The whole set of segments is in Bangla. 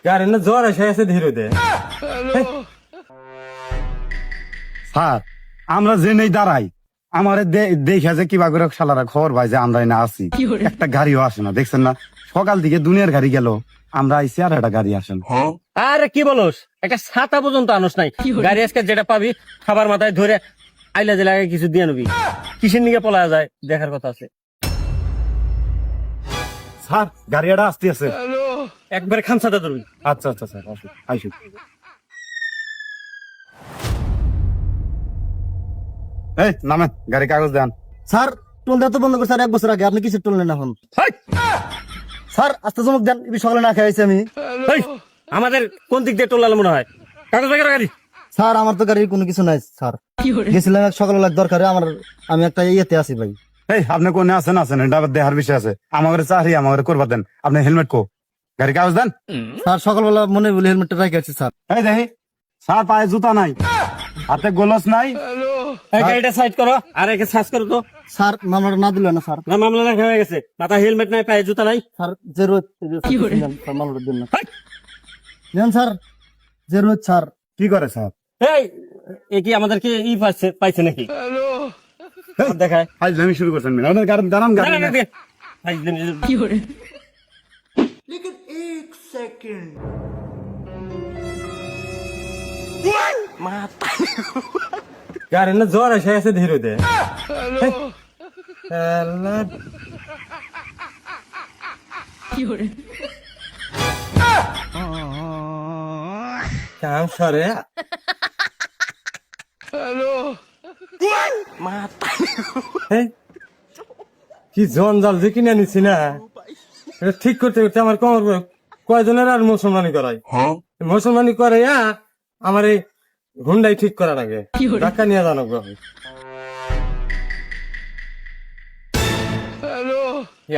গাড়ি না জ্বর এসে আছে ধীরে দে। স্যার আমরা যে নেই দাঁড়াই আমার দেখে যে কিবা করে শালারা খবর ভাই যে আমরা না আছি একটা গাড়িও আসে না দেখছেন না সকাল থেকে দুনিয়ার গাড়ি গেল আমরা আইসি আর একটা গাড়ি আসেন। আরে কি বলস, একটা ছাতা পর্যন্ত আনস নাই। গাড়ি আজকে যেটা পাবি খাবার মাথায় ধরে আইলা জেলা কিছু দিয়ে নবি, কিসের নিকে পলা যায় দেখার কথা আছে। স্যার গাড়িটা আসতে আছে একবারে খামসাটা ধরবি। আচ্ছা আচ্ছা স্যার আসুন আইসুন। এই নামেন গাড়ি কাগজ দেন। স্যার টোল দেওয়া তো বন্ধ করছে 1 বছর আগে, আপনি কিসের টোল নেন এখন? স্যার আস্তে চমক দেন, সকালে না খাইছি আমি। আমাদের কোন দিক দিয়ে টোলালে মনে হয়? কাগজ বের গাড়ি। স্যার আমার তো গাড়ির কোনো কিছু নাই স্যার, গেছিলাম সকালবেলা দরকারে, আমি একটা ইয়েতে আছি ভাই। এই আপনি কোনে আছেন আছেন এটা আবার দেহার বিষয় আছে। আমাদের চাকরি আমাদের করবা দেন। আপনি হেলমেট কো গাড়ি কাগজ দেন। স্যার সকালবেলা মনে বলে হেলমেটটা রাখি আছে স্যার। এই দেখি স্যার পায়ে জুতা নাই, হাতে গোলস নাই। এই গাড়িটা সাইড করো আর একে সার্চ করো তো। স্যার মামলাটা না দিল না স্যার। না মামলা লেখা হয়ে গেছে, মাথা হেলমেট নাই, পায়ে জুতা নাই। স্যার যে রোজ মামলাটা দিন না দেন স্যার, যে রোজ স্যার। কি করে স্যার? এই এ কি আমাদেরকে পাইছে নাকি দেখায়? ফাইজলামি শুরু করছেন আপনার গাড়ি দাঁড়ান গাড়ি না, না, নিয়ে। কি করে গাড়ি না জ্বর এসে আছে ধীরে দে। কাম সরে কি জঞ্জাল যে কিনে নিছি না, এটা ঠিক করতে করতে আমার কমর কয়জনের আর মুসলমানি করাই। মুসলমানি করে আমার এই হুন্ডাই ঠিক করার আগে টাকা নিয়ে জানো।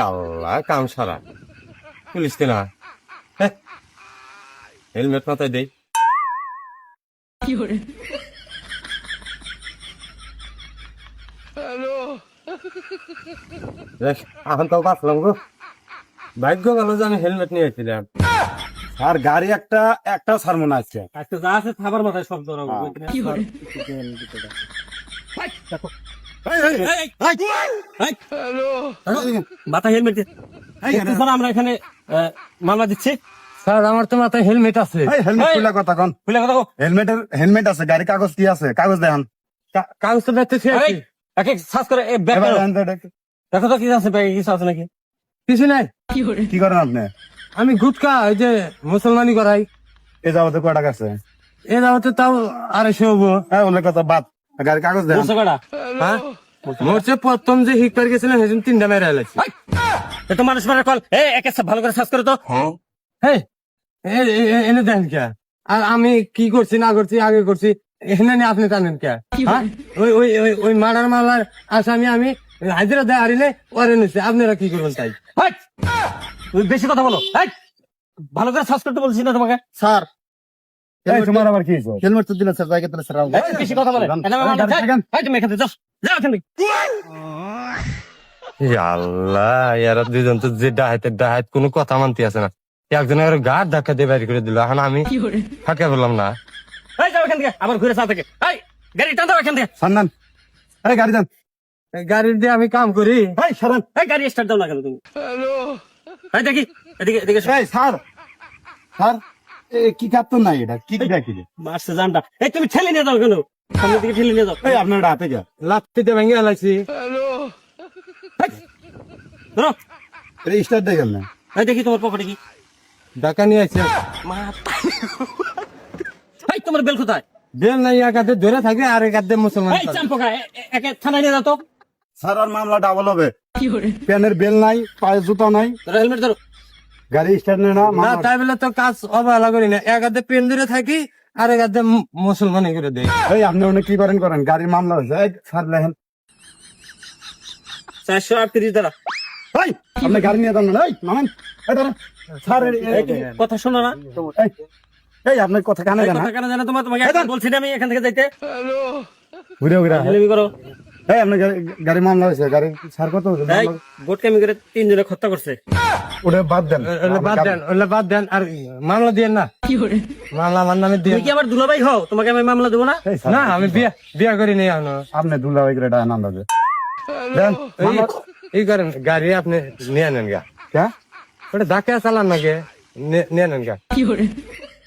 আল্লাহ কাম সারা পুলিশ কেনা হেলমেট মাথায় দেই। এখন তো বাঁচলাম গো, ভাগ্য ভালো যে আমি হেলমেট নিয়ে এসেছিলাম। আর গাড়ি একটা স্যার মনে আছে। একটা যা আছে খাবার মাথায় সব ধরাবো। মাথা হেলমেট আমরা এখানে মামলা দিচ্ছি। স্যার আমার তো মাথায় হেলমেট আছে। হেলমেট খুলে কথা কন, খুলে কথা হেলমেট আছে, গাড়ি কাগজ কি আছে? কাগজ দেখান। কাগজ তো দেখতেছি। সার্চ করে দেখো তো কি আছে, কিছু আছে নাকি? কিছু নাই। কি করেন আপনি? আমি গুটকা ওই যে মুসলমানি করাই। এ যাবতে কয় টাকা আছে? এ যাওয়াতে তাও 250 হবো। হ্যাঁ অনেক কথা বাদ, গাড়ি কাগজ দেন। হ্যাঁ মোরচে প্রথম যে হিকবার গেছিলাম সেদিন 3টা মেরে এলাইছি। তো মানুষ মারার কল একে ভালো করে সার্চ করে তো। এনে দেন কে? আর আমি কি করছি না করছি আগে করছি এখানে নিয়ে আপনি জানেন কে? ওই মার্ডার মামলার আসামি আমি হাজিরা দেয় হারিলে ওরে নিচ্ছে, আপনারা কি করবেন তাই? তুই বেশি কথা বলো, ভালো করে সার্চ করতে বলছি না তোমাকে। স্যার তোমার আবার কি হয়েছে? হেলমেট তো দিলেন স্যার, জায়গা দিলেন স্যার। বেশি কথা বলে তুমি এখান থেকে যাও এখান থেকে। আল্লাহ এরা দুজন তো যে ডাহাত কোনো কথা মানতে আছে না। একজনের গাড় ধাক্কা দিয়ে বাইরে করে দিল, এখন আমি ফাঁকা বললাম না। যাও এখান থেকে, আবার ঘুরে চা থেকে গাড়ি টান দাও এখান থেকে। সান্নান আরে গাড়ি দেন। গাড়ি দিয়ে আমি কাম করি। সারান গাড়ি স্টার্ট দাও না কেন তুমি? দেখি এদিকে এদিকে স্যার স্যার কি কাঁপতো না এটা কি দেখি মারছে জানটা। তুমি ঠেলে নিয়ে যাও কেন? সামনের দিকে ঠেলে নিয়ে যাও। আপনার হাতে যা লাত্তিতে ভেঙে এলাইছি। ধরো স্টার্ট দেখেন না। দেখি তোমার পকেটে কি ঢাকা নিয়ে আসছে। তোমার বেল কোথায়? বেল নাই, এক হাতে ধরে থাকে আর এক হাতে মুসলমান। একে থানায় নিয়ে যাও তো। স্যার আর মামলা ডাবল হবে। প্যানের বেল নাই, পায়ে জুতা নাই, হেলমেট ধরো। গাড়ি স্টার্ট নেই না। তাই বলে তো কাজ অবহেলা করি না, এক হাতে পেন ধরে থাকি আর এক হাতে মুসলমানি করে দেয়। এই আপনি অনেক কি করেন গাড়ির মামলা হয়েছে। স্যার লেখেন 438 দ্বারা। আপনি গাড়ি নিয়ে যান না। নামেন স্যার কথা শোনো না। এই আপনার কথা কানে জানা তোমাকে বলছি না আমি এখান থেকে যাইতে। ঘুরে ঘুরে করো এই আপনার গাড়ি মামলা হয়েছে, গাড়ি স্যার কত হয়েছে? এই বোট কামি করে 3 জনে হত্যা করছে। ওটা বাদ দেন। ওগুলো বাদ দেন আর মামলা দিয়েন না, মামলা আমার নামে দিয়ে তুমি কি আমার দুলাভাই হও? তোমাকে আমি মামলা দেবো না? এই স্যার, না আমি বিয়া করি নি এখনো। আপনি দুলাভাই করে এটা আনন্দ দেন। দেন এই করেন গাড়ি আপনি নিয়ে নেন গা, কে? ওটা ধাক্কা চালান নাকি নিয়ে নেন গা।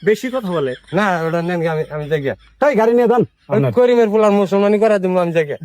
বেশি কথা বলে। না ওটা নেন গা, আমি দেখি এই গাড়ি নিয়ে দেন। করিমের পোলার মুসলমানি করা দিব আমি দেখে।